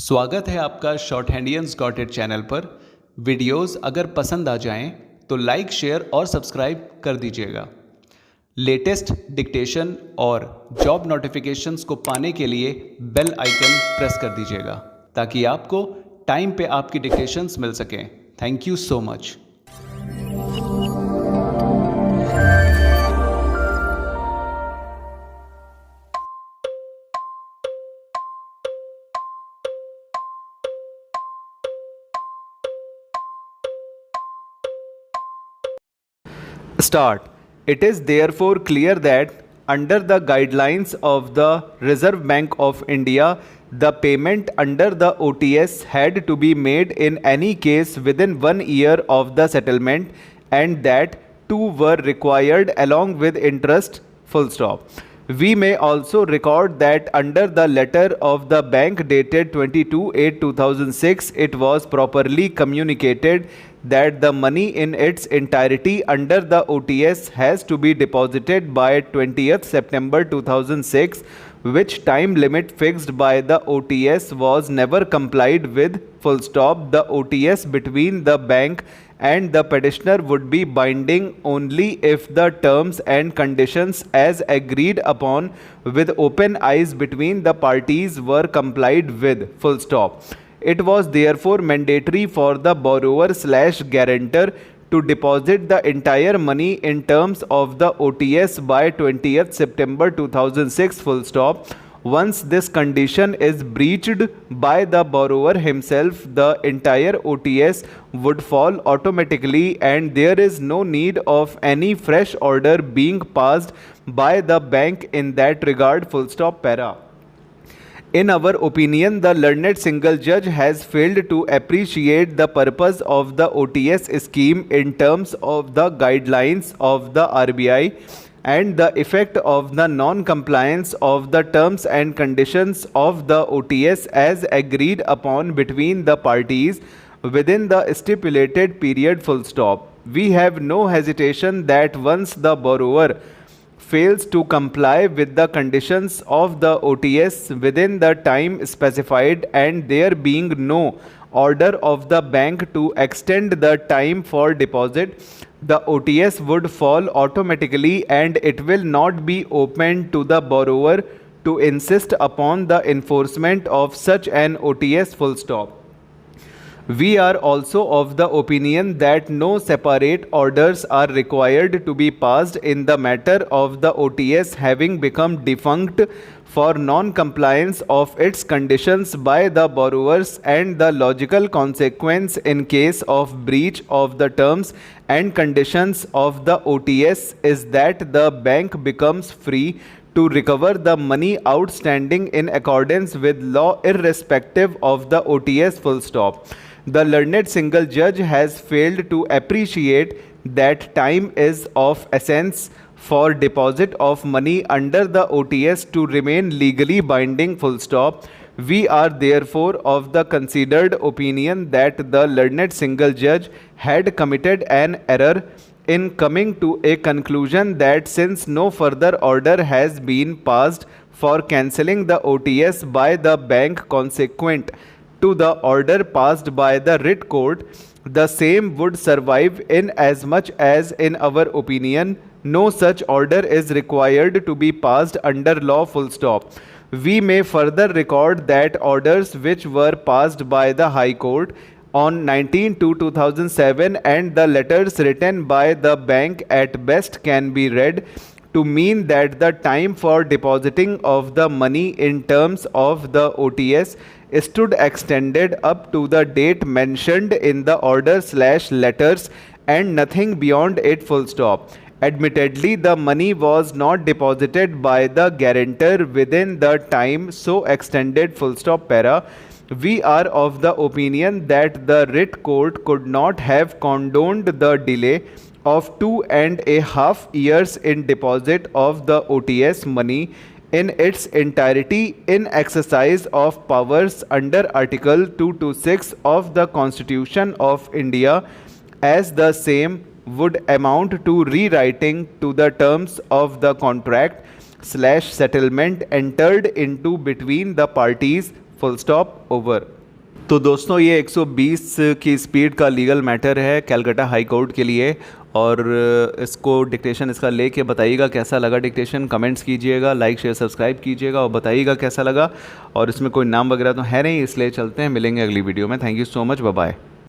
स्वागत है आपका शॉर्ट हैंडियंस गॉट इट चैनल पर। वीडियोस अगर पसंद आ जाएं तो लाइक, शेयर और सब्सक्राइब कर दीजिएगा। लेटेस्ट डिक्टेशन और जॉब नोटिफिकेशंस को पाने के लिए बेल आइकन प्रेस कर दीजिएगा ताकि आपको टाइम पे आपकी डिक्टेशंस मिल सकें। Thank you so much. Start. It is therefore clear that under the guidelines of the Reserve Bank of India, the payment under the OTS had to be made in any case within 1 year of the settlement, and that two were required along with interest. Full stop. We may also record that under the letter of the bank dated 22/8/2006, it was properly communicated that the money in its entirety under the OTS has to be deposited by 20th September 2006, which time limit fixed by the OTS was never complied with. Full stop. The OTS between the bank and the petitioner would be binding only if the terms and conditions as agreed upon with open eyes between the parties were complied with. Full stop. It was therefore mandatory for the borrower/guarantor to deposit the entire money in terms of the OTS by 20th September 2006. Full stop. Once this condition is breached by the borrower himself, the entire OTS would fall automatically and there is no need of any fresh order being passed by the bank in that regard. Full stop. Para. In our opinion, the learned single judge has failed to appreciate the purpose of the OTS scheme in terms of the guidelines of the RBI and the effect of the non-compliance of the terms and conditions of the OTS as agreed upon between the parties within the stipulated period. Full stop. We have no hesitation that once the borrower fails to comply with the conditions of the OTS within the time specified and there being no order of the bank to extend the time for deposit, the OTS would fall automatically and it will not be open to the borrower to insist upon the enforcement of such an OTS. Full stop. We are also of the opinion that no separate orders are required to be passed in the matter of the OTS having become defunct for non-compliance of its conditions by the borrowers, and the logical consequence in case of breach of the terms and conditions of the OTS is that the bank becomes free to recover the money outstanding in accordance with law irrespective of the OTS. Full stop. The learned single judge has failed to appreciate that time is of essence for deposit of money under the OTS to remain legally binding. Full stop. We are therefore of the considered opinion that the learned single judge had committed an error in coming to a conclusion that since no further order has been passed for cancelling the OTS by the bank consequent to the order passed by the writ court, the same would survive in as much as in our opinion no such order is required to be passed under law. Full stop. We may further record that orders which were passed by the High Court on 19/2/2007 and the letters written by the bank at best can be read to mean that the time for depositing of the money in terms of the OTS stood extended up to the date mentioned in the order/letters and nothing beyond it. Full stop. Admittedly, the money was not deposited by the guarantor within the time so extended. Full stop. Para. We are of the opinion that the writ court could not have condoned the delay of 2.5 years in deposit of the OTS money in its entirety in exercise of powers under Article 226 of the Constitution of India, as the same would amount to rewriting to the terms of the contract/settlement entered into between the parties. Full stop over. तो दोस्तों ये 120 की speed का legal matter है Calcutta high court के लिए, और इसको डिक्टेशन इसका लेके बताइएगा कैसा लगा डिक्टेशन, कमेंट्स कीजिएगा, लाइक शेयर सब्सक्राइब कीजिएगा और बताइएगा कैसा लगा। और इसमें कोई नाम वगैरह तो है नहीं, इसलिए चलते हैं, मिलेंगे अगली वीडियो में। Thank you so much, bye bye.